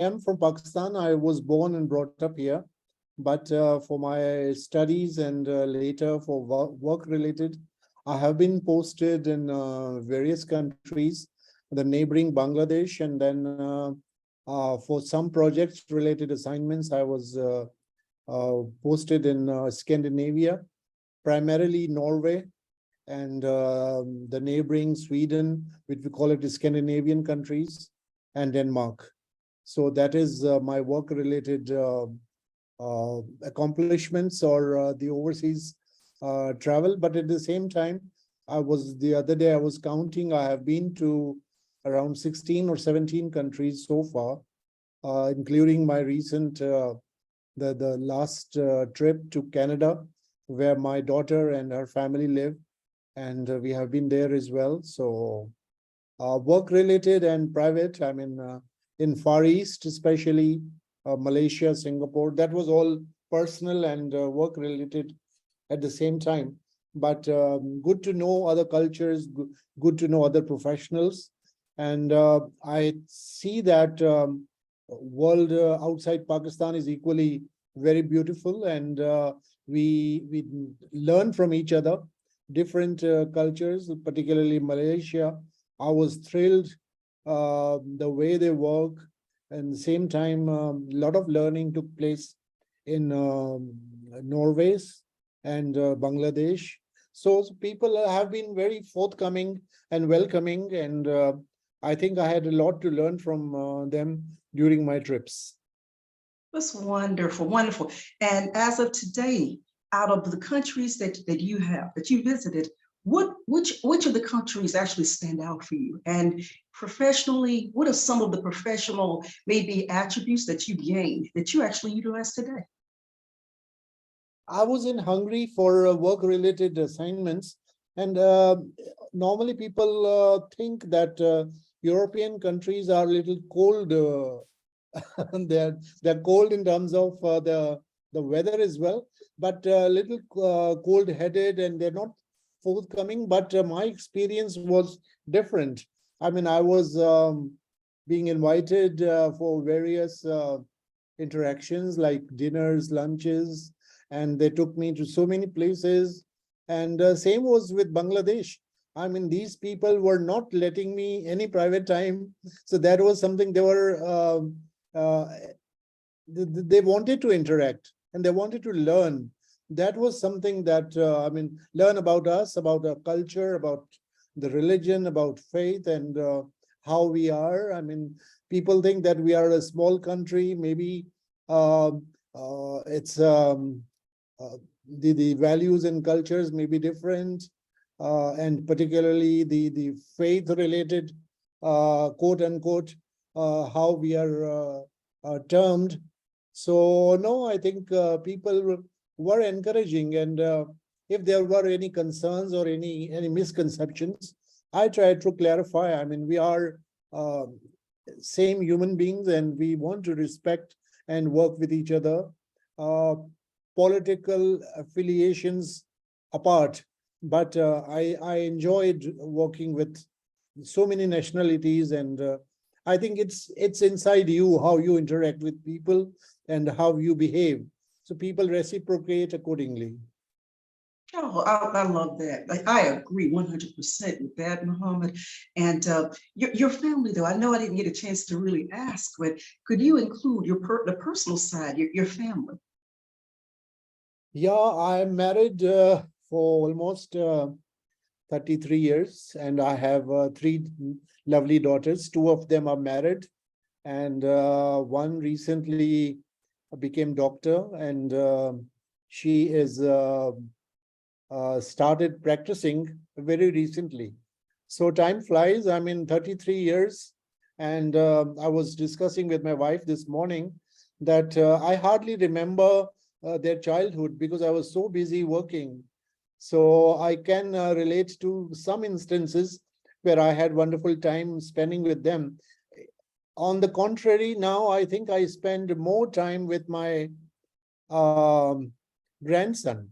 am from Pakistan. I was born and brought up here, but for my studies and later for work related, I have been posted in various countries, the neighboring Bangladesh, and then for some projects related assignments, I was posted in Scandinavia, primarily Norway, and the neighboring Sweden, which we call it the Scandinavian countries, and Denmark. So that is my work-related accomplishments or the overseas travel. But at the same time, the other day I was counting, I have been to around 16 or 17 countries so far, including my recent, the last trip to Canada, where my daughter and her family live. And we have been there as well. So work-related and private, I mean, in Far East, especially Malaysia, Singapore, that was all personal and work-related at the same time. But good to know other cultures, good to know other professionals. And I see that world outside Pakistan is equally very beautiful, and we learn from each other, different cultures, particularly Malaysia. I was thrilled the way they work, and the same time, a lot of learning took place in Norway and Bangladesh. So people have been very forthcoming and welcoming, and I think I had a lot to learn from them during my trips. That's wonderful, wonderful. And as of today, out of the countries that you visited, which of the countries actually stand out for you? And professionally, what are some of the professional maybe attributes that you gained that you actually utilize today? I was in Hungary for work-related assignments, and normally people think that European countries are a little cold. They're cold in terms of the weather as well, but a little cold-headed, and they're not forthcoming. But my experience was different. I mean, I was being invited for various interactions like dinners, lunches, and they took me to so many places. And same was with Bangladesh. I mean, these people were not letting me any private time. So that was something they were, they wanted to interact and they wanted to learn. That was something that, I mean, learn about us, about our culture, about the religion, about faith, and how we are. I mean, people think that we are a small country. Maybe it's the values and cultures may be different, and particularly the faith-related, quote unquote, how we are termed. So no, I think people were encouraging, and if there were any concerns or any misconceptions, I tried to clarify. I mean, we are same human beings, and we want to respect and work with each other. Political affiliations apart, but I enjoyed working with so many nationalities, and I think it's inside you how you interact with people and how you behave. So people reciprocate accordingly. Oh, I love that. Like, I agree 100% with that, Muhammad. And your family, though, I know I didn't get a chance to really ask, but could you include the personal side, your family? Yeah, I'm married for almost 33 years, and I have three lovely daughters. Two of them are married, and one recently became doctor, and she is started practicing very recently. So time flies. I'm in 33 years, and I was discussing with my wife this morning that I hardly remember their childhood because I was so busy working. So I can relate to some instances where I had wonderful time spending with them. On the contrary, now I think I spend more time with my grandson.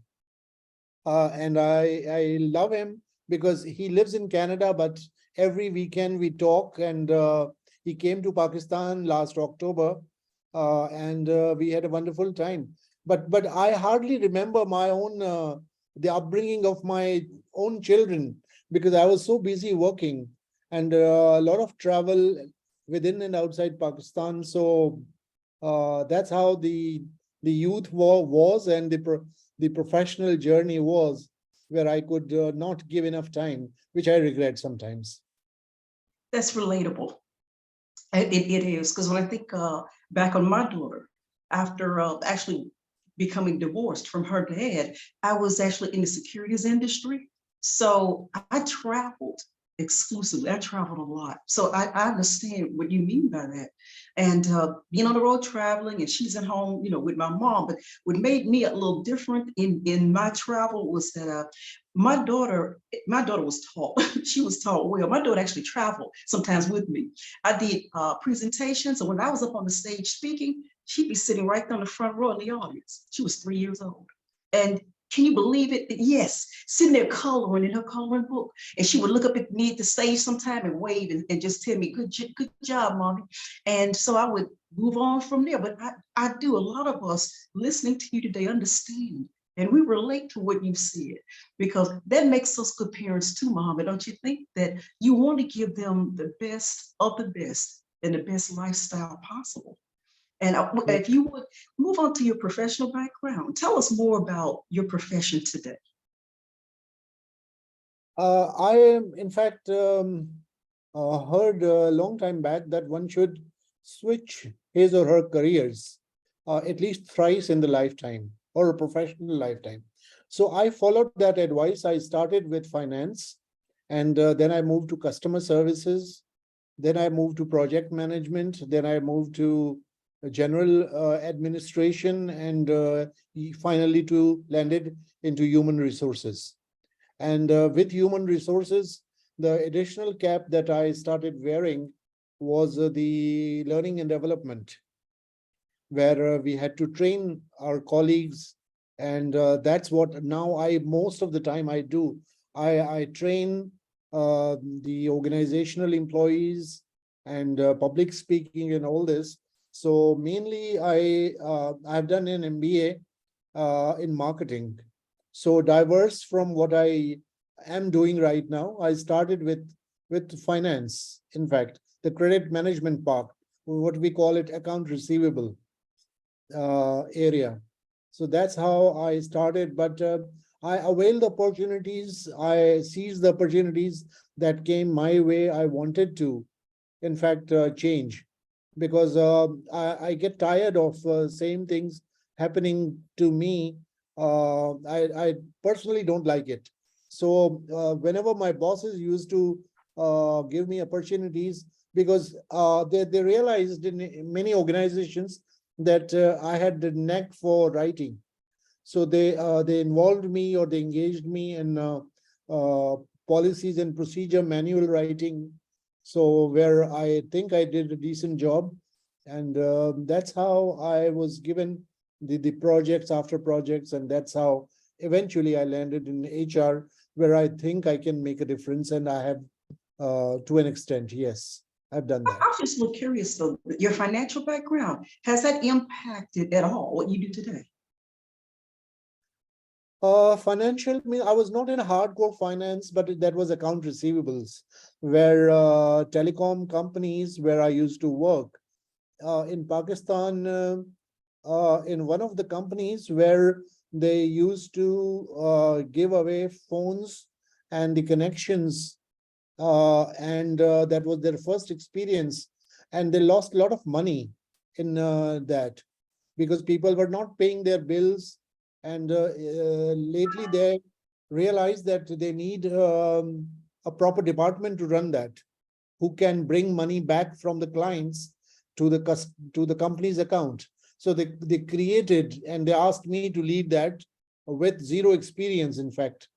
And I love him because he lives in Canada, but every weekend we talk, and He came to Pakistan last October, and we had a wonderful time. But I hardly remember my own the upbringing of my own children because I was so busy working and a lot of travel within and outside Pakistan. So that's how the youth was and the professional journey was, where I could not give enough time, which I regret sometimes. That's relatable. It is, because when I think back on my daughter, after actually becoming divorced from her dad, I was actually in the securities industry. So I traveled exclusively. I traveled a lot. So I understand what you mean by that. And being on the road traveling, and she's at home, with my mom. But what made me a little different in my travel was that my daughter was taught. She was taught well. My daughter actually traveled sometimes with me. I did presentations, and when I was up on the stage speaking, she'd be sitting right down the front row in the audience. She was 3 years old. And can you believe it? Yes, sitting there coloring in her coloring book. And she would look up at me at the stage sometime and wave and just tell me, good job, mommy. And so I would move on from there. But I do, a lot of us listening to you today understand. And we relate to what you've said, because that makes us good parents too, Mom. And don't you think that you want to give them the best of the best and the best lifestyle possible? And if you would move on to your professional background, tell us more about your profession today. I am, in fact, heard a long time back that one should switch his or her careers at least thrice in the lifetime or a professional lifetime. So I followed that advice. I started with finance, and then I moved to customer services. Then I moved to project management. Then I moved to general administration, and finally to landed into human resources. And with human resources, the additional cap that I started wearing was the learning and development, where we had to train our colleagues. And that's what now most of the time I do. I train the organizational employees and public speaking and all this. So mainly I've done an MBA in marketing. So diverse from what I am doing right now. I started with finance, in fact, the credit management part, what we call it account receivable area. So that's how I started, but I availed the opportunities. I seized the opportunities that came my way. I wanted to, in fact, change, because I get tired of same things happening to me. I personally don't like it. So whenever my bosses used to give me opportunities, because they realized in many organizations that I had the knack for writing. So they involved me, or they engaged me in uh, policies and procedure manual writing. So where I think I did a decent job, and that's how I was given the projects after projects, and that's how eventually I landed in HR, where I think I can make a difference, and I have to an extent, yes, I've done that. I'm just a little curious though, your financial background, has that impacted at all what you do today? Financial, I was not in hardcore finance, but that was account receivables, where telecom companies where I used to work in Pakistan, in one of the companies where they used to give away phones and the connections, and that was their first experience, and they lost a lot of money in that, because people were not paying their bills. And lately they realized that they need a proper department to run that, who can bring money back from the clients to the company's account. So they created, and they asked me to lead that with zero experience, in fact,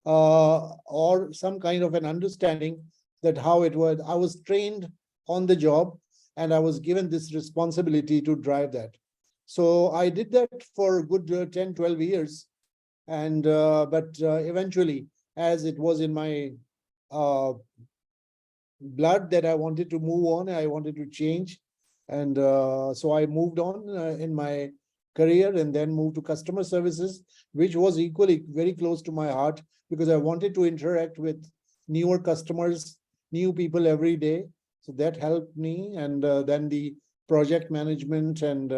or some kind of an understanding that how it was. I was trained on the job, and I was given this responsibility to drive that. So I did that for a good 10, 12 years. And but eventually, as it was in my blood that I wanted to move on. I wanted to change. And so I moved on in my career and then moved to customer services, which was equally very close to my heart because I wanted to interact with newer customers, new people every day. So that helped me. And then the project management and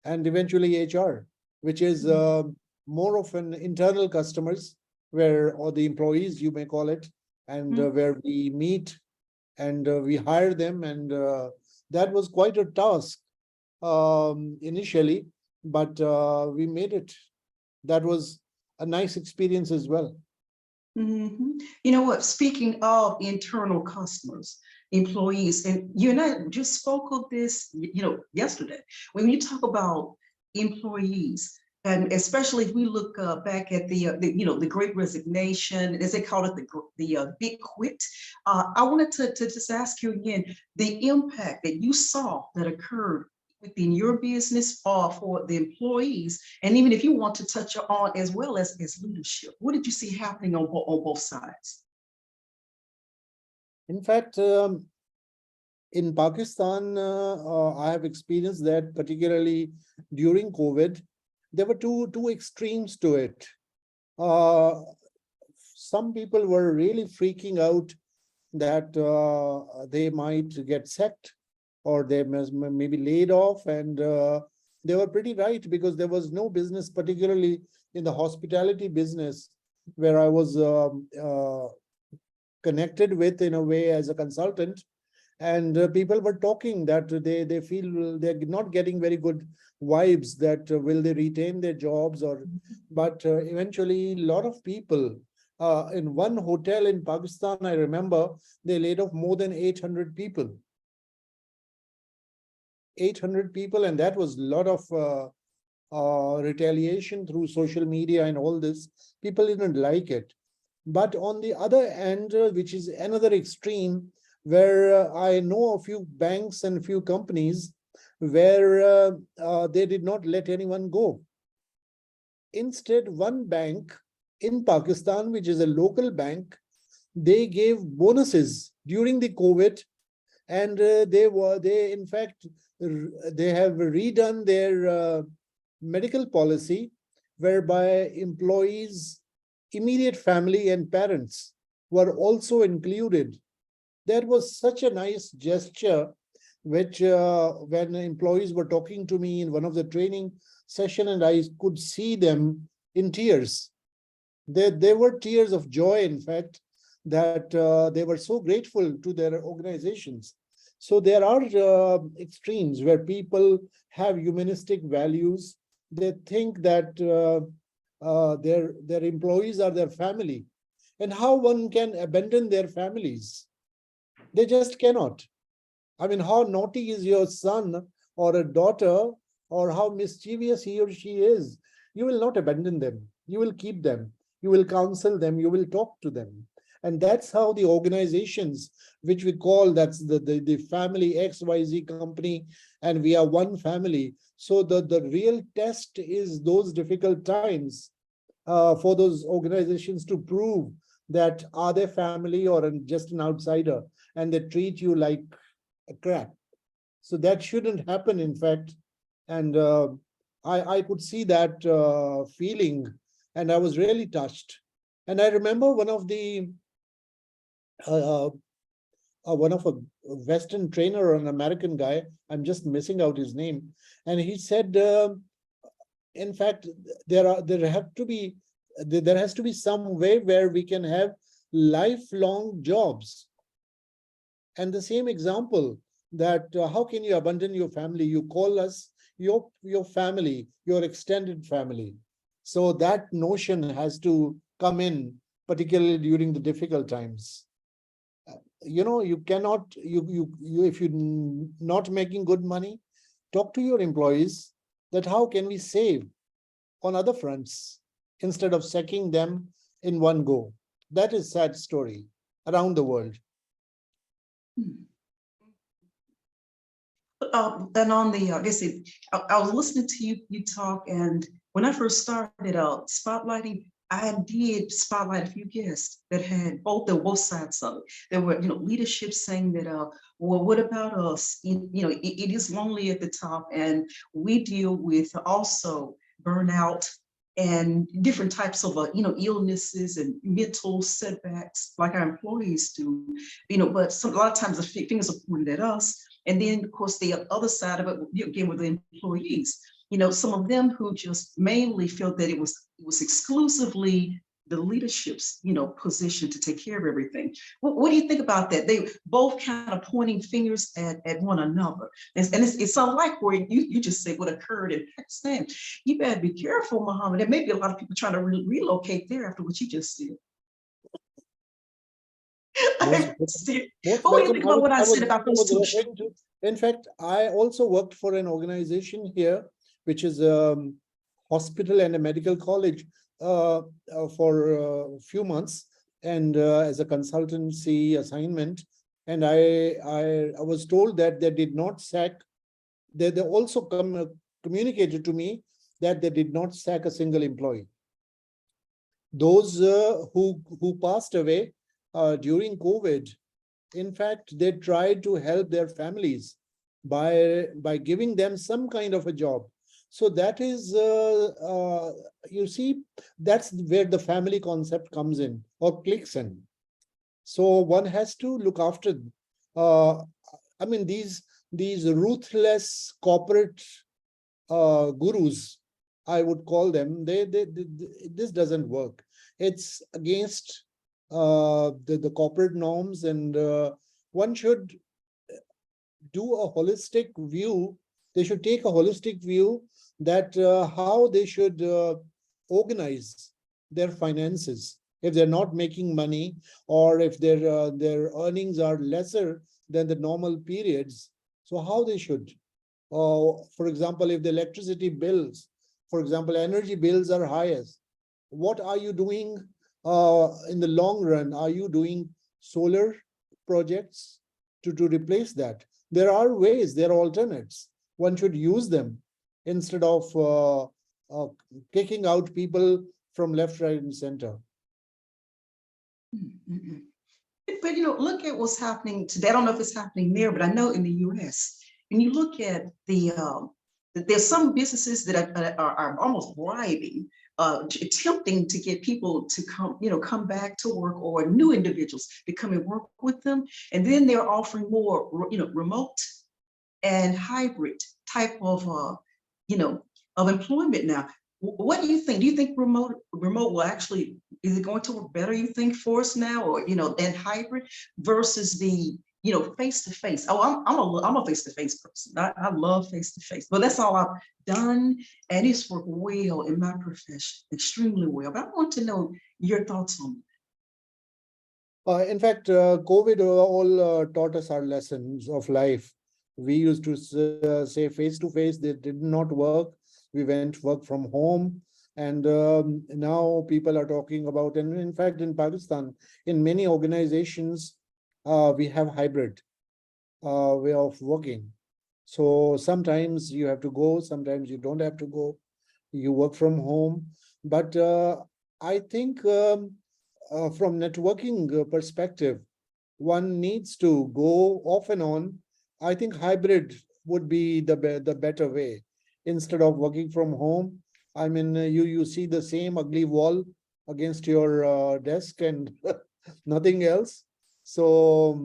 eventually HR, which is more of an internal customers where, or the employees, you may call it, and where we meet and we hire them. And that was quite a task initially, but we made it. That was a nice experience as well. You know what? Speaking of internal customers, employees, and you and I just spoke of this, yesterday. When you talk about employees, and especially if we look back at the Great Resignation, as they call it, the Big Quit. I wanted to just ask you again the impact that you saw that occurred within your business or for the employees, and even if you want to touch on as well as leadership, what did you see happening on both sides? In fact, in Pakistan, I have experienced that particularly during COVID. There were two extremes to it. Some people were really freaking out that they might get sacked or they may be laid off. And they were pretty right because there was no business, particularly in the hospitality business, where I was connected with in a way as a consultant. And people were talking that they feel they're not getting very good vibes that will they retain their jobs or, but eventually a lot of people in one hotel in Pakistan, I remember they laid off more than 800 people. 800 people, and that was a lot of retaliation through social media and all this. People didn't like it. But on the other end, which is another extreme, where I know a few banks and a few companies where they did not let anyone go. Instead, one bank in Pakistan, which is a local bank, they gave bonuses during the COVID, and they in fact they have redone their medical policy, whereby employees, immediate family and parents were also included. That was such a nice gesture, which when employees were talking to me in one of the training session, and I could see them in tears. They were tears of joy, in fact, that they were so grateful to their organizations. So there are extremes where people have humanistic values. They think that their employees are their family, and how one can abandon their families. They just cannot. I mean, how naughty is your son or a daughter, or how mischievous he or she is? You will not abandon them. You will keep them. You will counsel them. You will talk to them. And that's how the organizations, which we call, that's the family XYZ company, and we are one family. So the real test is those difficult times for those organizations to prove that are they family or just an outsider, and they treat you like a crap. So that shouldn't happen, in fact. And I could see that feeling, and I was really touched. And I remember uh, one of a Western trainer or an American guy, I'm just missing out his name, and he said, in fact, there has to be some way where we can have lifelong jobs. And the same example that how can you abandon your family? You call us your family, your extended family. So that notion has to come in, particularly during the difficult times. You cannot, if you're not making good money, talk to your employees that how can we save on other fronts instead of sacking them in one go. That is sad story around the world. And on the, I was listening to you talk, and when I first started out spotlighting, I did spotlight a few guests that had both sides of it. There were, leadership saying that, well, what about us? It is lonely at the top, and we deal with also burnout and different types of, illnesses and mental setbacks like our employees do. But a lot of times the fingers are pointed at us. And then, of course, the other side of it, again, with the employees, some of them who just mainly felt that it was exclusively the leadership's, position to take care of everything. What do you think about that? They both kind of pointing fingers at one another. And it's unlike where you just say what occurred in Pakistan. You better be careful, Muhammad. There may be a lot of people trying to relocate there after what you just said. Most, But most what do you welcome. think about what I said about I those was two? referring to. In fact, I also worked for an organization here, which is a hospital and a medical college for a few months, and as a consultancy assignment. And I was told that they did not sack. They also communicated to me that they did not sack a single employee. Those who passed away during COVID, in fact, they tried to help their families by giving them some kind of a job. So that is, you see, that's where the family concept comes in or clicks in. So one has to look after. I mean, these ruthless corporate gurus, I would call them. This doesn't work. It's against the corporate norms, and one should do a holistic view. They should take a holistic view that how they should organize their finances if they're not making money, or if their earnings are lesser than the normal periods. So how they should, for example, if the electricity bills, for example, energy bills are highest, what are you doing in the long run? Are you doing solar projects to replace that? There are ways, there are alternates. One should use them instead of kicking out people from left, right, and center. But look at what's happening today. I don't know if it's happening there, but I know in the U.S. And you look at there's some businesses that are almost bribing, attempting to get people to come back to work, or new individuals to come and work with them, and then they're offering more, remote and hybrid type of of employment now. What do you think? Do you think remote will actually, is it going to work better, you think, for us now, or than hybrid versus the face to face? Oh, I'm a face to face person. I love face to face, but that's all I've done, and it's worked well in my profession, extremely well. But I want to know your thoughts on it. In fact, COVID all taught us our lessons of life. We used to say face to face, they did not work. We went work from home, and now people are talking about, and in fact, in Pakistan, in many organizations, we have hybrid way of working. So sometimes you have to go, sometimes you don't have to go. You work from home, but I think from networking perspective, one needs to go off and on. I think hybrid would be the better way instead of working from home. I mean, you see the same ugly wall against your desk and nothing else. So,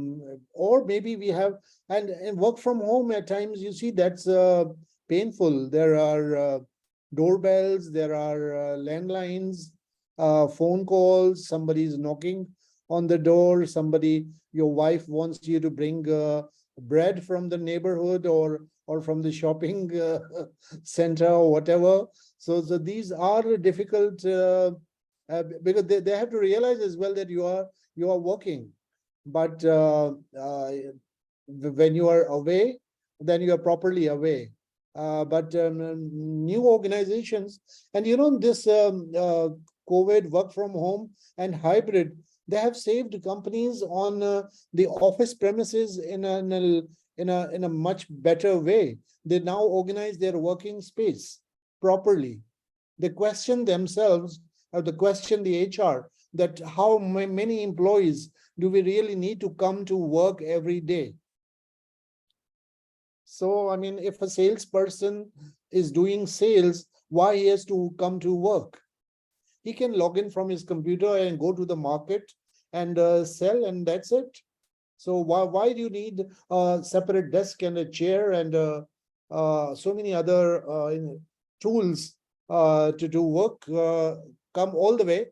or maybe we have, and work from home at times, you see that's painful. There are doorbells, there are landlines, phone calls, somebody's knocking on the door, your wife wants you to bring bread from the neighborhood or from the shopping center or whatever. So these are difficult because they have to realize as well that you are working. But when you are away, then you are properly away. But new organizations, and this COVID work from home and hybrid, they have saved companies on the office premises in a much better way. They now organize their working space properly. They question themselves have to question the HR that how many employees do we really need to come to work every day? So, I mean, if a salesperson is doing sales, why he has to come to work? He can log in from his computer and go to the market and sell, and that's it. So why do you need a separate desk and a chair and so many other tools to do work? Come all the way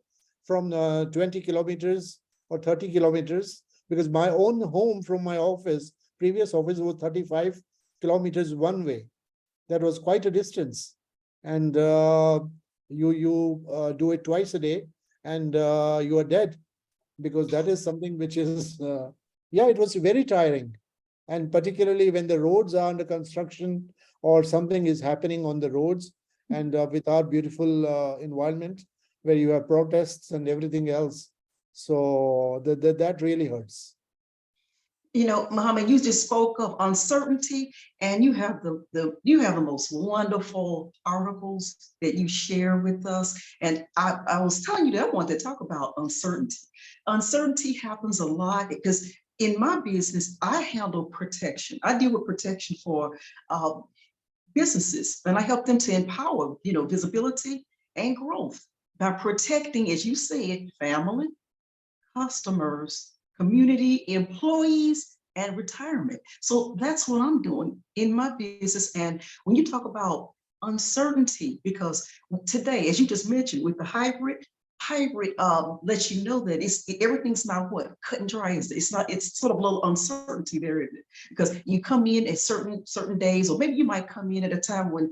from 20 kilometers or 30 kilometers, because my own home from my office, previous office, was 35 kilometers one way. That was quite a distance. And you do it twice a day and you are dead, because that is something which is, yeah, it was very tiring. And particularly when the roads are under construction or something is happening on the roads, and with our beautiful environment where you have protests and everything else. So that really hurts. You know, Muhammad, you just spoke of uncertainty, and you have the most wonderful articles that you share with us. And I was telling you that I wanted to talk about uncertainty. Uncertainty happens a lot because in my business, I handle protection. I deal with protection for businesses, and I help them to empower, visibility and growth by protecting, as you said, family, customers, community, employees, and retirement. So that's what I'm doing in my business. And when you talk about uncertainty, because today, as you just mentioned, with the hybrid lets you know that everything's not what cut and dry. It's not. It's sort of a little uncertainty there, isn't it? Because you come in at certain days, or maybe you might come in at a time when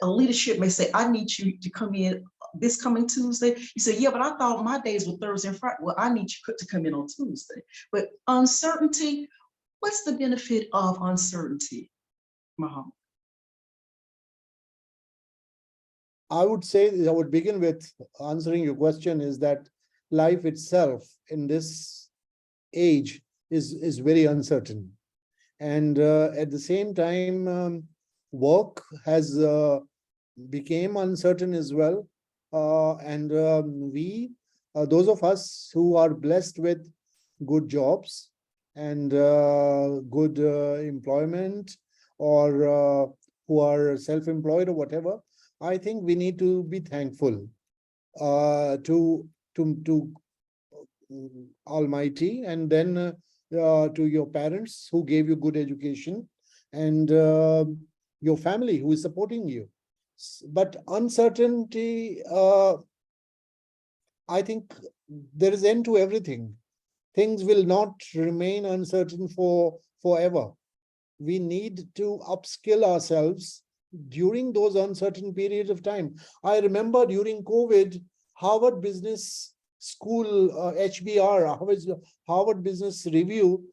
a leadership may say, "I need you to come in this coming Tuesday." You say, "Yeah, but I thought my days were Thursday and Friday." Well, I need you to come in on Tuesday. But uncertainty, what's the benefit of uncertainty, Muhammad? I would say, I would begin with answering your question is that life itself in this age is very uncertain. And at the same time, work has became uncertain as well. And those of us who are blessed with good jobs and good employment, or who are self-employed or whatever, I think we need to be thankful to Almighty, and then to your parents who gave you good education, and your family who is supporting you. But uncertainty, I think there is end to everything. Things will not remain uncertain forever. We need to upskill ourselves during those uncertain periods of time. I remember during COVID, Harvard Business School, HBR, Harvard Business Review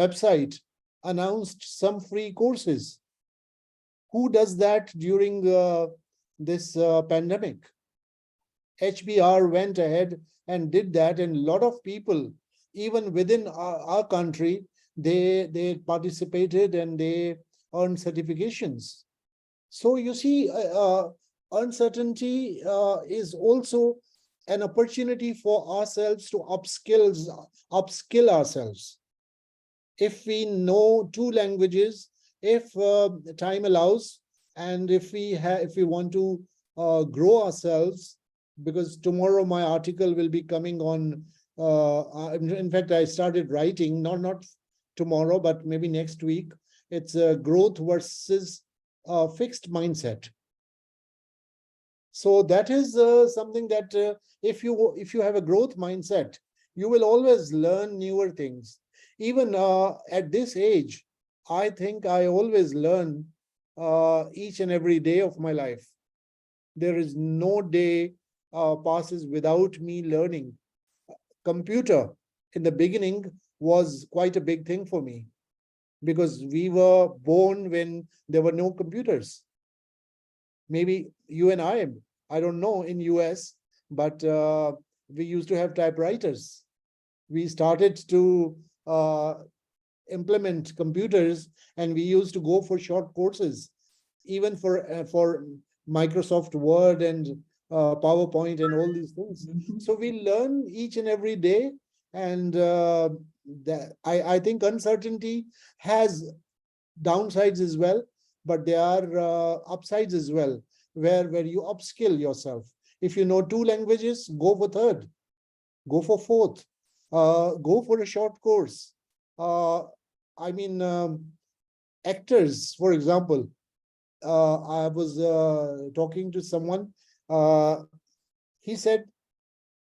website announced some free courses. Who does that during this pandemic? HBR went ahead and did that, and a lot of people, even within our country, they participated and they earned certifications. So you see, uncertainty is also an opportunity for ourselves to upskill ourselves. If we know 2 languages, if time allows, and if we want to grow ourselves, because tomorrow my article will be coming on. In fact, I started writing, not tomorrow, but maybe next week. It's growth versus fixed mindset. So that is something that if you have a growth mindset, you will always learn newer things. Even at this age, I think I always learn each and every day of my life. There is no day passes without me learning. Computer in the beginning was quite a big thing for me, because we were born when there were no computers. Maybe you and I don't know in US, but we used to have typewriters. We started to implement computers, and we used to go for short courses, even for Microsoft Word and PowerPoint and all these things. Mhm. So we learn each and every day, and I think uncertainty has downsides as well, but there are upsides as well, where you upskill yourself. If you know two languages, go for third, go for fourth, go for a short course. Uh, I mean, actors, for example, I was talking to someone. He said,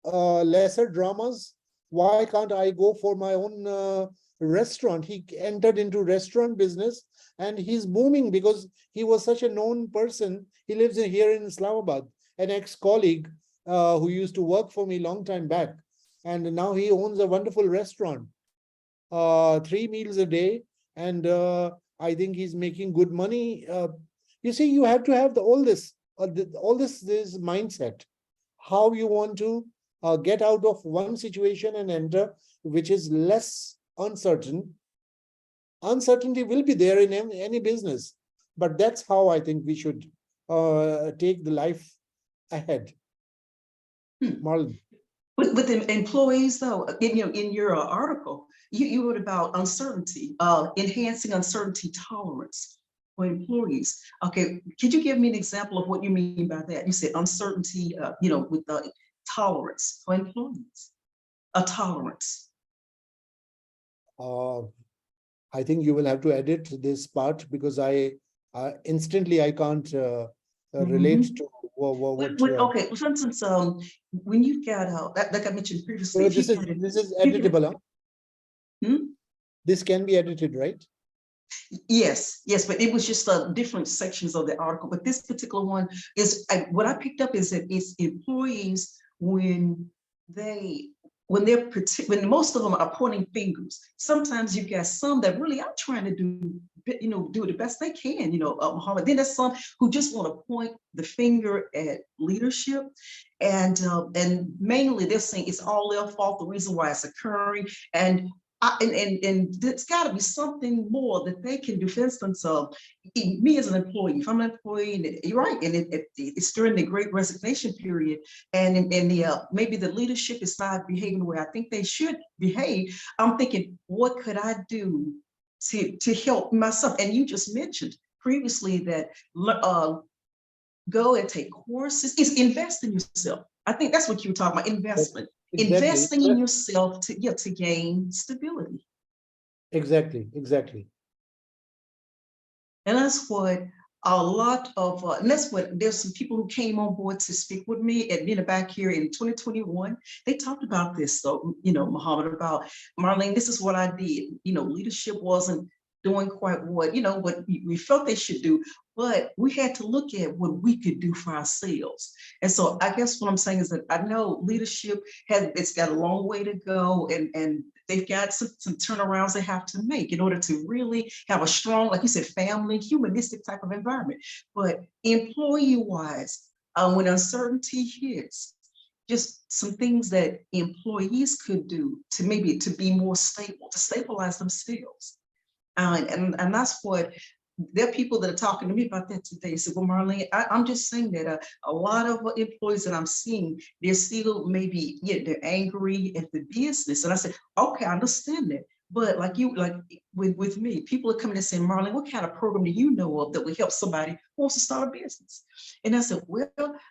lesser dramas. Why can't I go for my own restaurant? He entered into restaurant business, and he's booming because he was such a known person. He lives here in Islamabad, an ex-colleague who used to work for me long time back. And now he owns a wonderful restaurant, 3 meals a day. And I think he's making good money. You see, you have to have all this mindset, how you want to get out of one situation and enter which is less uncertain. Uncertainty will be there in any business, but that's how I think we should take the life ahead. Hmm. Marlon. With the employees, though, in your article, you wrote about uncertainty, enhancing uncertainty tolerance for employees. Okay, could you give me an example of what you mean by that? You said uncertainty, with the tolerance for employees, a tolerance. Uh, I think you will have to edit this part because I instantly I can't relate to what. Okay, well, for instance, when you've got, like I mentioned previously, So if you've got this is you get, editable, huh? hmm? This can be edited, right? Yes, but it was just different sections of the article. But this particular one is what I picked up is that it's employees they when most of them are pointing fingers. Sometimes you've got some that really are trying to do the best they can, Muhammad. Then there's some who just want to point the finger at leadership, and mainly they're saying it's all their fault, the reason why it's occurring, and and there's got to be something more that they can do. For instance, me as an employee, if I'm an employee, and you're right, and it's during the Great Resignation period, and maybe the leadership is not behaving the way I think they should behave. I'm thinking, what could I do to help myself? And you just mentioned previously that go and take courses. Is invest in yourself. I think that's what you were talking about, investment. Exactly. Investing in yourself to gain stability. Exactly. And that's what a lot of, and that's what, there's some people who came on board to speak with me at back here in 2021. They talked about this, so, Muhammad, about Marlene, this is what I did. Leadership wasn't doing quite what we felt they should do, but we had to look at what we could do for ourselves. And so I guess what I'm saying is that I know leadership it's got a long way to go, and they've got some turnarounds they have to make in order to really have a strong, like you said, family, humanistic type of environment. But employee-wise, when uncertainty hits, just some things that employees could do to be more stable, to stabilize themselves. And that's what there are people that are talking to me about that today. So, well, Marlene, I'm just saying that a lot of employees that I'm seeing, they're still maybe, they're angry at the business. And I said, okay, I understand that. But like with me, people are coming and saying, Marlene, what kind of program do you know of that would help somebody who wants to start a business? And I said, well,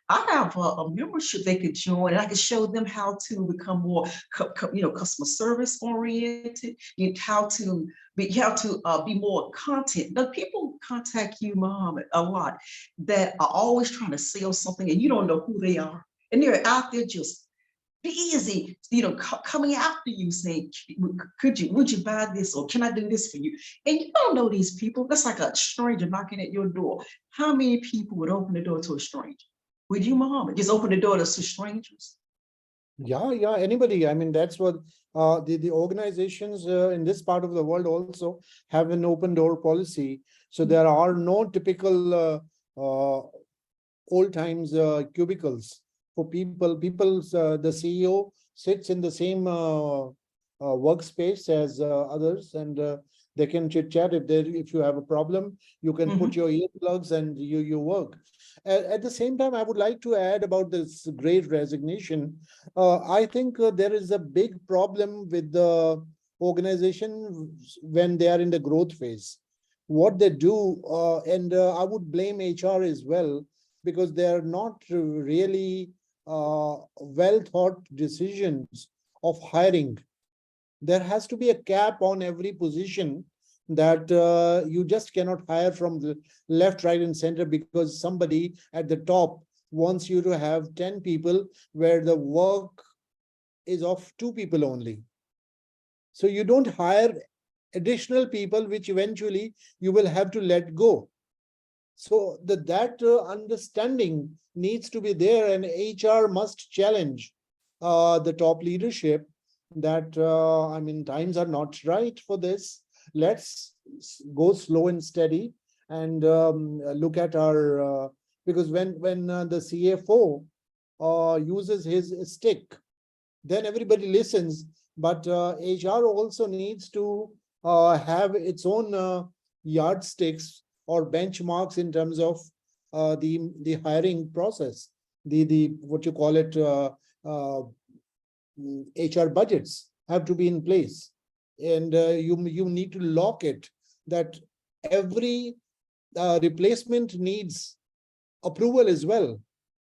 I have a membership they could join, and I could show them how to become more, customer service oriented, how to be more content. But people contact you, Muhammad, a lot that are always trying to sell something, and you don't know who they are, and they're out there just busy, coming after you, saying, would you buy this, or can I do this for you? And you don't know these people. That's like a stranger knocking at your door. How many people would open the door to a stranger? Would you, Muhammad, just open the door to strangers? Yeah, anybody. I mean, that's what the organizations in this part of the world also have an open door policy. So there are no typical old times cubicles for people. The CEO sits in the same workspace as others, and They can chit chat. If you have a problem, you can put your earplugs and you work. At the same time, I would like to add about this great resignation. I think there is a big problem with the organization when they are in the growth phase. What they do, and I would blame HR as well, because they are not really well thought decisions of hiring. There has to be a cap on every position, that you just cannot hire from the left, right, and center because somebody at the top wants you to have 10 people where the work is of 2 people only. So you don't hire additional people, which eventually you will have to let go. So that understanding needs to be there, and HR must challenge the top leadership that, I mean, times are not right for this. Let's go slow and steady and look at our, because when the CFO uses his stick, then everybody listens. But HR also needs to have its own yardsticks or benchmarks in terms of the hiring process, the what you call it, HR budgets have to be in place, and you need to lock it that every replacement needs approval as well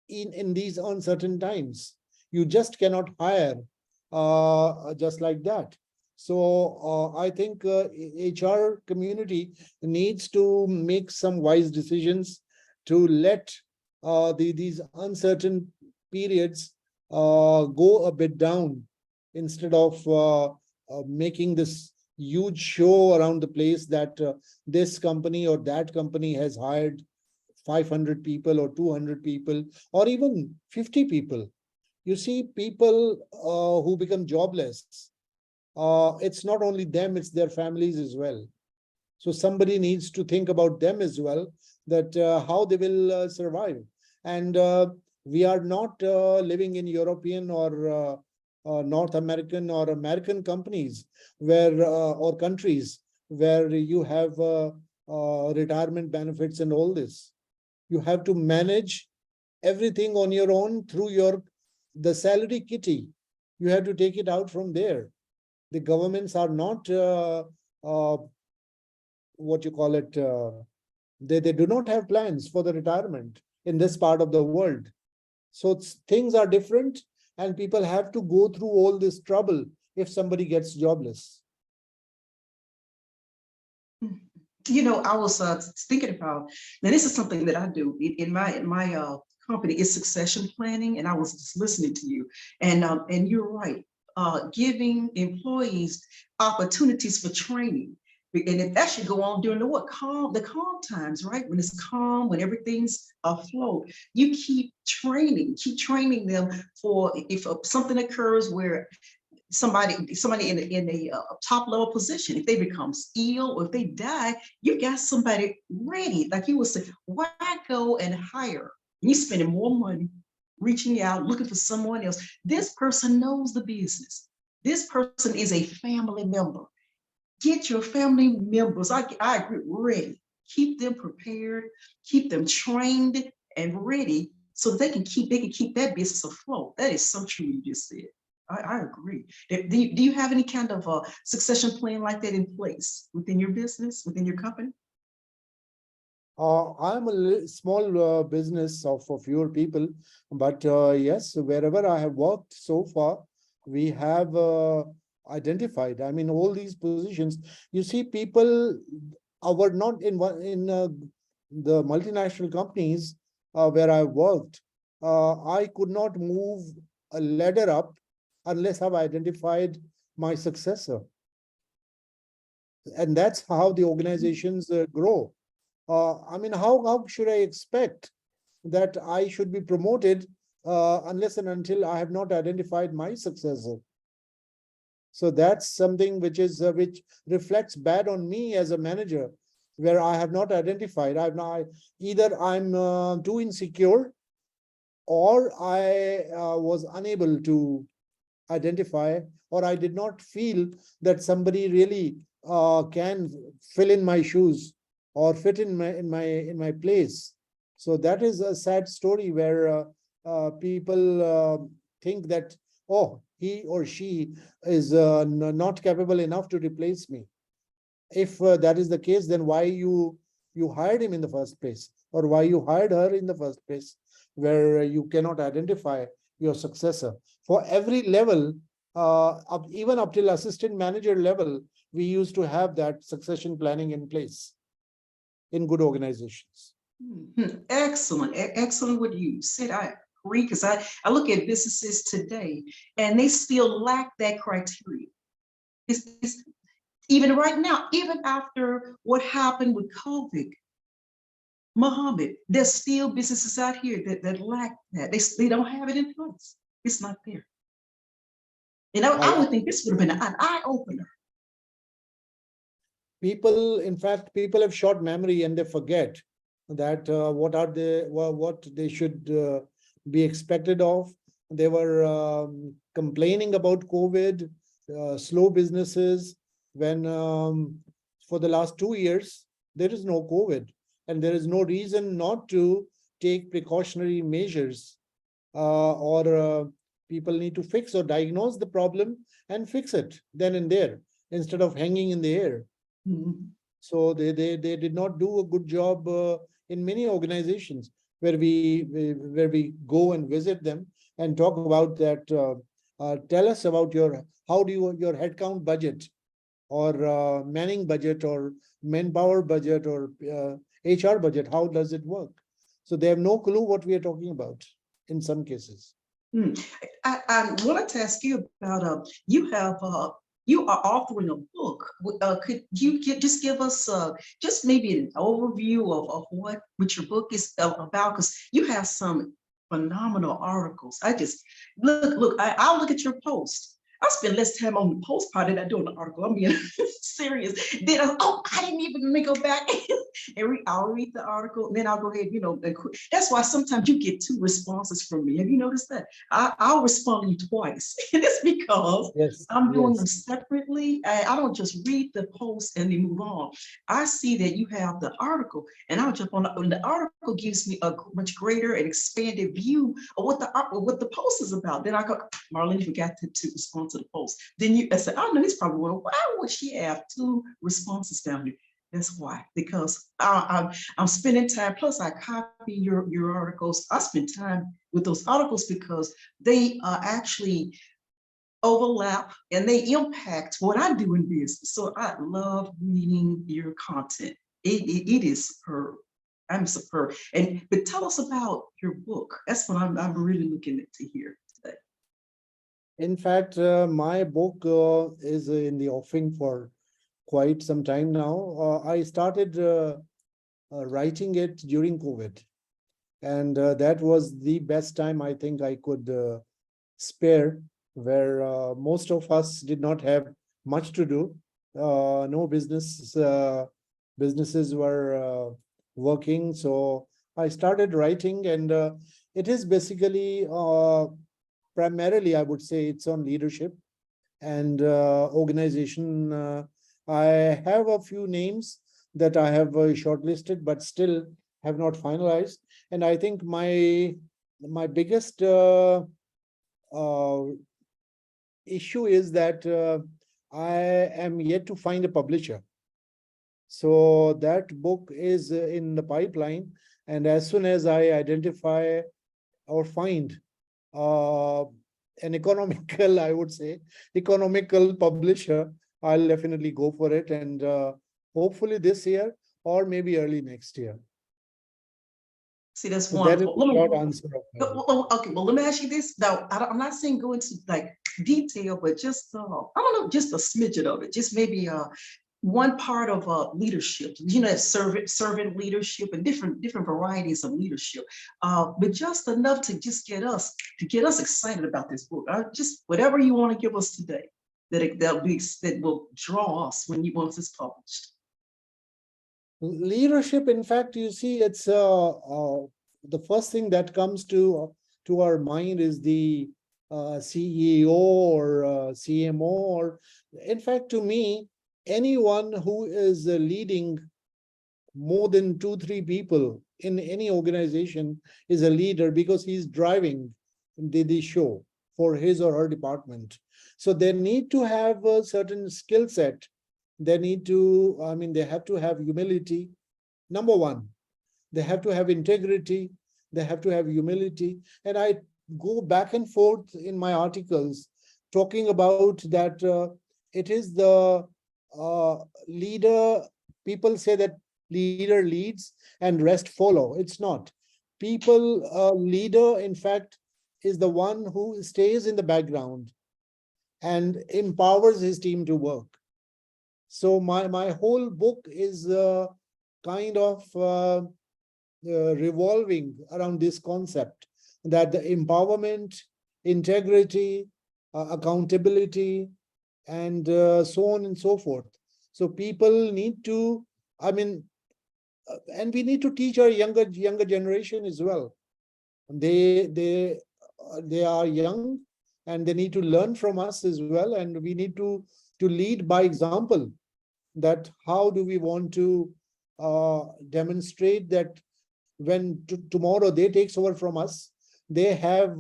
in these uncertain times. You just cannot hire just like that. So I think HR community needs to make some wise decisions to let these uncertain periods go a bit down, instead of making this huge show around the place that this company or that company has hired 500 people or 200 people or even 50 people. You see people who become jobless. It's not only them, it's their families as well. So somebody needs to think about them as well, that how they will survive. And we are not living in European or North American or American companies where or countries where you have retirement benefits and all this. You have to manage everything on your own through the salary kitty. You have to take it out from there. The governments are not what you call it, they do not have plans for the retirement in this part of the world. So things are different, and people have to go through all this trouble if somebody gets jobless. You know, I was thinking about, now this is something that I do in my company, is succession planning, and I was just listening to you, and you're right, giving employees opportunities for training. And if that should go on during the calm times, right? When it's calm, when everything's afloat, you keep training them for if something occurs where somebody in a top level position, if they become ill or if they die, you got somebody ready. Like you would say, why go and hire? You spending more money reaching out, looking for someone else. This person knows the business. This person is a family member. Get your family members, I agree, ready. Keep them prepared, keep them trained and ready so that they can keep that business afloat. That is so true, you just said. I agree. Do you have any kind of a succession plan like that in place within your business, within your company? I'm a small business of fewer people, but yes, wherever I have worked so far, we have identified. I mean, all these positions. You see, people were not in the multinational companies where I worked. I could not move a ladder up unless I've identified my successor, and that's how the organizations grow. I mean, how should I expect that I should be promoted unless and until I have not identified my successor? So that's something which reflects bad on me as a manager, where I have not identified. Either I'm too insecure, or I was unable to identify, or I did not feel that somebody really can fill in my shoes or fit in my place. So that is a sad story where people think that, oh, he or she is not capable enough to replace me. If that is the case, then why you hired him in the first place, or why you hired her in the first place, where you cannot identify your successor for every level, even up till assistant manager level. We used to have that succession planning in place in good organizations. Excellent, excellent what you said. I agree, because I look at businesses today and they still lack that criteria. It's even right now, even after what happened with COVID, Muhammad, there's still businesses out here that lack that. They don't have it in place. It's not there. And I I would think this would have been an eye opener. People, in fact, people have short memory and they forget that what they should be expected of. They were complaining about COVID, slow businesses, when for the last 2 years there is no COVID, and there is no reason not to take precautionary measures, or people need to fix or diagnose the problem and fix it then and there, instead of hanging in the air. Mhm. So they did not do a good job in many organizations where we go and visit them and talk about that. Tell us about how do your headcount budget, or manning budget, or manpower budget, or HR budget. How does it work? So they have no clue what we are talking about in some cases. Hmm. I wanted to ask you about you are authoring a book. Could you just give us just maybe an overview of what your book is about? Because you have some phenomenal articles. I just look. I'll look at your post. I spend less time on the post part than I do on the article. I'm being serious. Then I didn't even let me go back and I'll read the article, and then I'll go ahead, and that's why sometimes you get two responses from me. Have you noticed that? I'll respond to you twice. And it's because Yes, I'm doing them yes. separately. I don't just read the post and then move on. I see that you have the article, and I'll jump on and the article gives me a much greater and expanded view of what the post is about. Then I go, Marlene forgot to respond to the post. Then I said, oh no, he's probably wondering, why would she have two responses down here? That's why, because I'm spending time. Plus, I copy your articles. I spend time with those articles because they actually overlap and they impact what I do in business. So I love reading your content. It is superb. I'm superb. But tell us about your book. That's what I'm really looking at to hear today. In fact, my book is in the offing for quite some time now. I started writing it during COVID, and that was the best time I think I could spare, where most of us did not have much to do. No businesses were working, so I started writing, and it is basically primarily, I would say, it's on leadership and organization. I have a few names that I have shortlisted, but still have not finalized. And I think my biggest uh, issue is that I am yet to find a publisher. So that book is in the pipeline, and as soon as I identify or find uh, an economical, I would say, economical publisher, I'll definitely go for it, and hopefully this year or maybe early next year. See, that's So that is wonderful. the short answer of my book. Okay, well, let me ask you this. Now, I'm not saying go into like detail, but just I don't know, just a smidget of it. Just maybe one part of leadership. Servant leadership and different varieties of leadership. But just enough to just get us excited about this book. Just whatever you want to give us today, that will draw us once it's published. Leadership, in fact, you see, it's the first thing that comes to our mind is the CEO or CMO, or in fact, to me, anyone who is leading more than 2, 3 people in any organization is a leader, because he's driving the show for his or her department. So they need to have a certain skill set. They need to, they have to have humility. Number one, they have to have integrity. They have to have humility. And I go back and forth in my articles talking about that it is the leader. People say that leader leads and rest follow. It's not. Leader, in fact, is the one who stays in the background and empowers his team to work. So my whole book is kind of revolving around this concept, that the empowerment, integrity, accountability, and so on and so forth. So people need to, and we need to teach our younger generation as well. They are young, and they need to learn from us as well, and we need to lead by example. That how do we want to demonstrate that when tomorrow they takes over from us, they have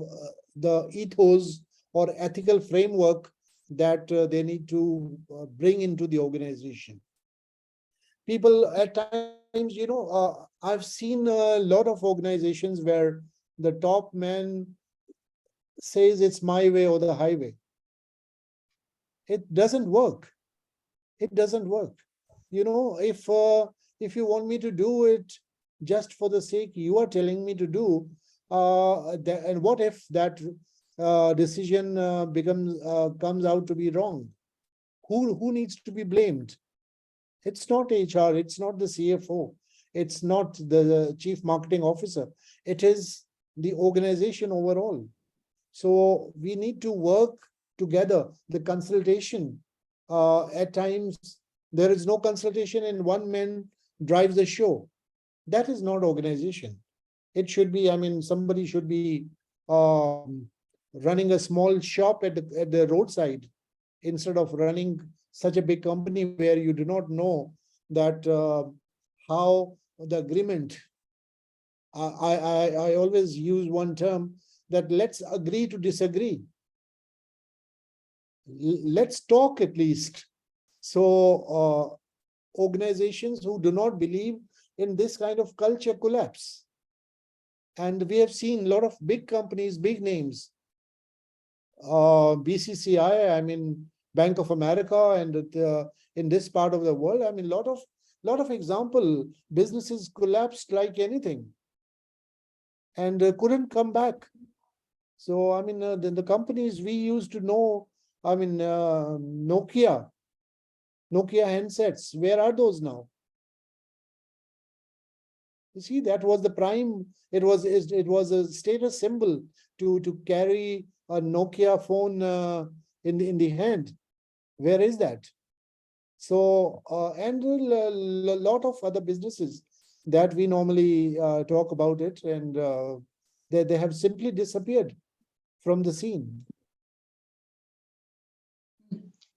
the ethos or ethical framework that they need to bring into the organization. People at times, I've seen a lot of organizations where the top man says it's my way or the highway. It doesn't work. It doesn't work. If you want me to do it just for the sake you are telling me to do, and what if that decision comes out to be wrong? Who needs to be blamed? It's not HR, it's not the CFO, it's not the chief marketing officer. It is the organization overall. So we need to work together. The consultation, at times, there is no consultation and one man drives the show. That is not organization. It should be, somebody should be running a small shop at the roadside instead of running such a big company where you do not know that how the agreement. I always use one term, that let's agree to disagree. Let's talk at least. So organizations who do not believe in this kind of culture collapse. And we have seen a lot of big companies, big names, BCCI, Bank of America, and in this part of the world, lot of example, businesses collapsed like anything and couldn't come back. So the companies we used to know, Nokia handsets, where are those now? You see, that was the prime. It was a status symbol to carry a Nokia phone in the hand. Where is that? So and a lot of other businesses that we normally talk about it, and they have simply disappeared from the scene.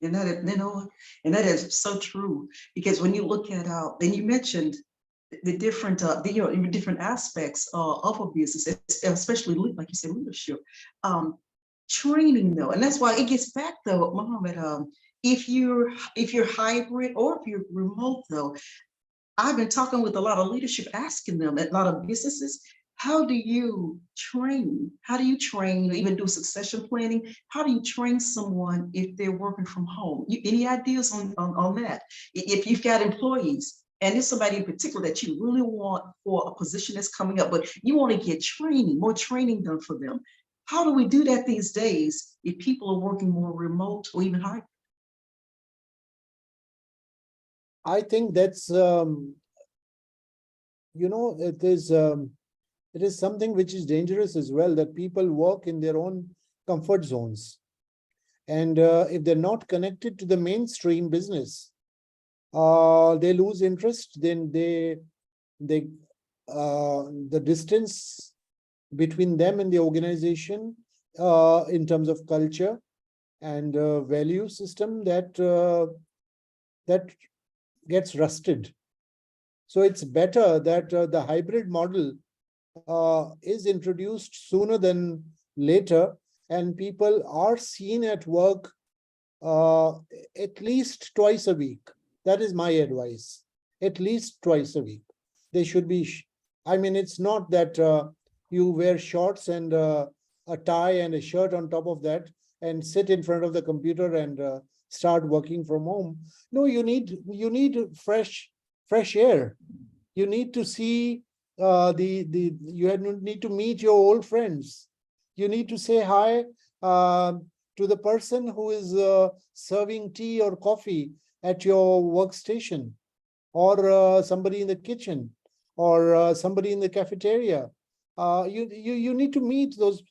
And that is so true, because when you look at then you mentioned the different different aspects of a business, especially like you said, leadership, training though, and that's why it gets back though, Mohammed. If you're hybrid or if you're remote though, I've been talking with a lot of leadership, asking them at a lot of businesses, how do you train? How do you train or even do succession planning? How do you train someone if they're working from home? Any ideas on that? If you've got employees and there's somebody in particular that you really want for a position that's coming up, but you want to get training, more training done for them. How do we do that these days if people are working more remote or even hybrid? I think that's it is something which is dangerous as well, that people work in their own comfort zones, and if they're not connected to the mainstream business, they lose interest. Then the distance between them and the organization in terms of culture and value system, that that gets rusted. So it's better that the hybrid model is introduced sooner than later, and people are seen at work uh, at least twice a week. That is my advice. At least twice a week. They should be, I mean, it's not that you wear shorts and a tie and a shirt on top of that and sit in front of the computer and start working from home. No, you need fresh air. You need to see you need to meet your old friends. You need to say hi to the person who is serving tea or coffee at your workstation, or somebody in the kitchen, or somebody in the cafeteria. You need to meet those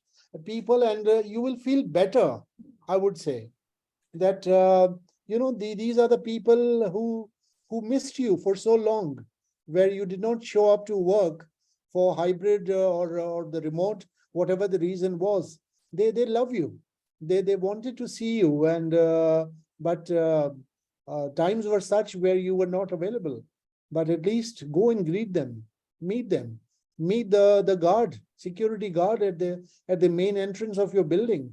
people, and you will feel better. I would say that these are the people who missed you for so long, where you did not show up to work for hybrid or the remote, whatever the reason was. They love you. They wanted to see you, and but times were such where you were not available. But at least go and greet them, meet them, meet the guard, security guard at the main entrance of your building.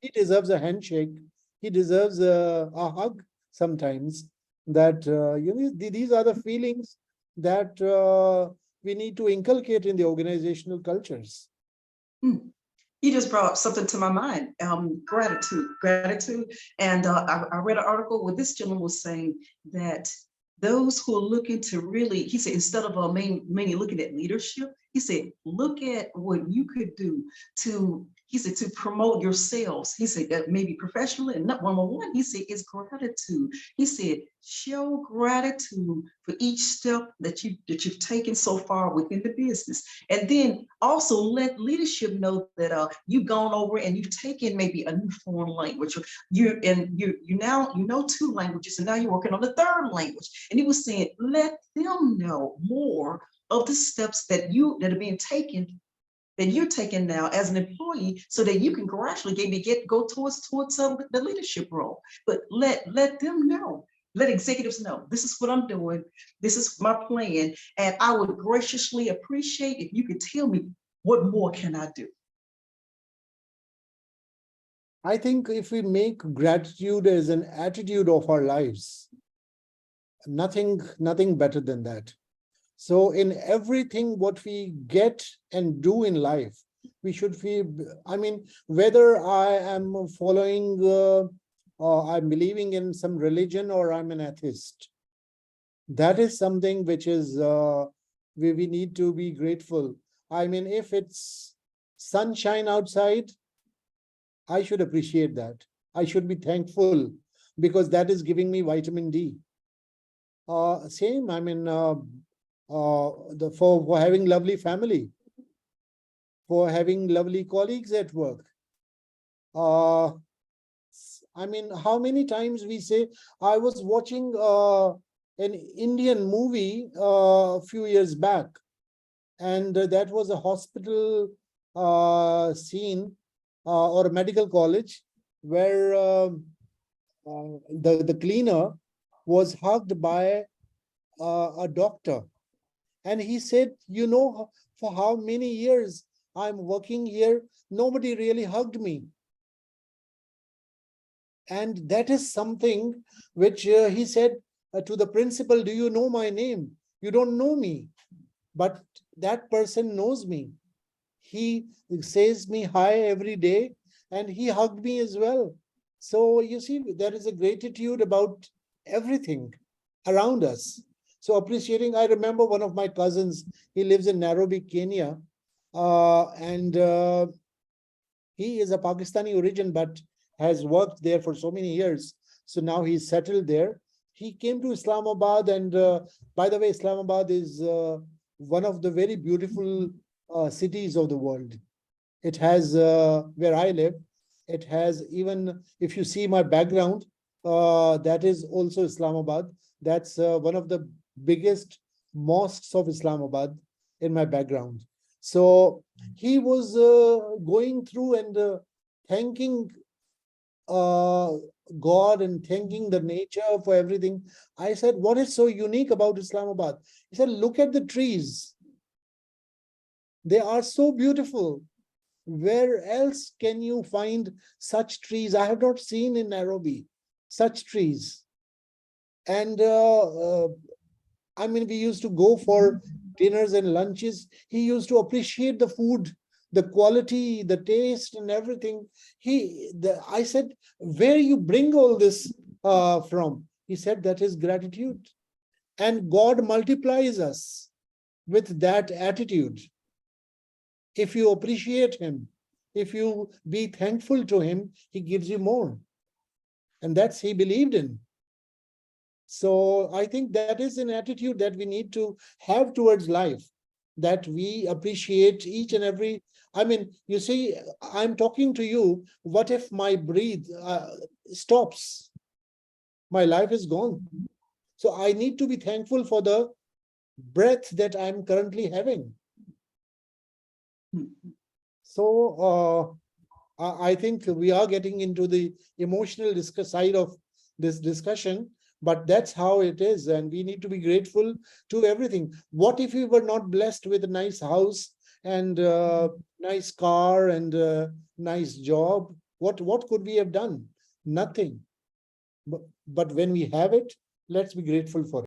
He deserves a handshake. He deserves a hug sometimes. That these are the feelings that we need to inculcate in the organizational cultures. Mm. You just brought something to my mind. Gratitude. And I read an article where this gentleman was saying that those who are looking to really, he said, instead of mainly looking at leadership, he said, look at what you could do to, he said, to promote your sales. He said that maybe professionally and not one-on-one. He said, it's gratitude. He said, show gratitude for each step that you've taken so far within the business. And then also let leadership know that you've gone over and you've taken maybe a new foreign language. You now know two languages, and now you're working on the third language. And he was saying, let them know more of the steps that are being taken, that you're taking now as an employee, so that you can gradually go towards the leadership role. But let them know. Let executives know, this is what I'm doing. This is my plan. And I would graciously appreciate if you could tell me what more can I do. I think if we make gratitude as an attitude of our lives, nothing better than that. So in everything what we get and do in life, we should feel, I mean, whether I am following or I'm believing in some religion or I'm an atheist, that is something which is we need to be grateful. I mean, if it's sunshine outside, I should appreciate that. I should be thankful, because that is giving me vitamin D. Same, I mean, for having lovely family, for having lovely colleagues at work. I mean, how many times we say, I was watching an Indian movie a few years back, and that was a hospital scene or a medical college, where the cleaner was hugged by a doctor. And he said, for how many years I'm working here, nobody really hugged me. And that is something which he said to the principal, do you know my name? You don't know me, but that person knows me. He says me hi every day, and he hugged me as well. So you see, there is a gratitude about everything around us. So appreciating, I remember one of my cousins, he lives in Nairobi, Kenya, and he is a Pakistani origin, but has worked there for so many years. So now he's settled there. He came to Islamabad, and by the way, Islamabad is one of the very beautiful cities of the world. It has, where I live, it has, even if you see my background, that is also Islamabad. That's one of the biggest mosques of Islamabad in my background. So he was going through and thanking God and thanking the nature for everything. I said, what is so unique about Islamabad? He said, look at the trees. They are so beautiful. Where else can you find such trees? I have not seen in Nairobi such trees. And I mean, we used to go for dinners and lunches. He used to appreciate the food, the quality, the taste, and everything. I said, where you bring all this from? He said, that is gratitude. And God multiplies us with that attitude. If you appreciate him, if you be thankful to him, he gives you more. And that's he believed in. So I think that is an attitude that we need to have towards life, that we appreciate each and every. I mean, you see, I'm talking to you. What if my breath stops? My life is gone. So I need to be thankful for the breath that I'm currently having. So I think we are getting into the emotional side of this discussion, but that's how it is. And we need to be grateful to everything. What if we were not blessed with a nice house and nice car and nice job? What could we have done? Nothing. But when we have it, let's be grateful for it.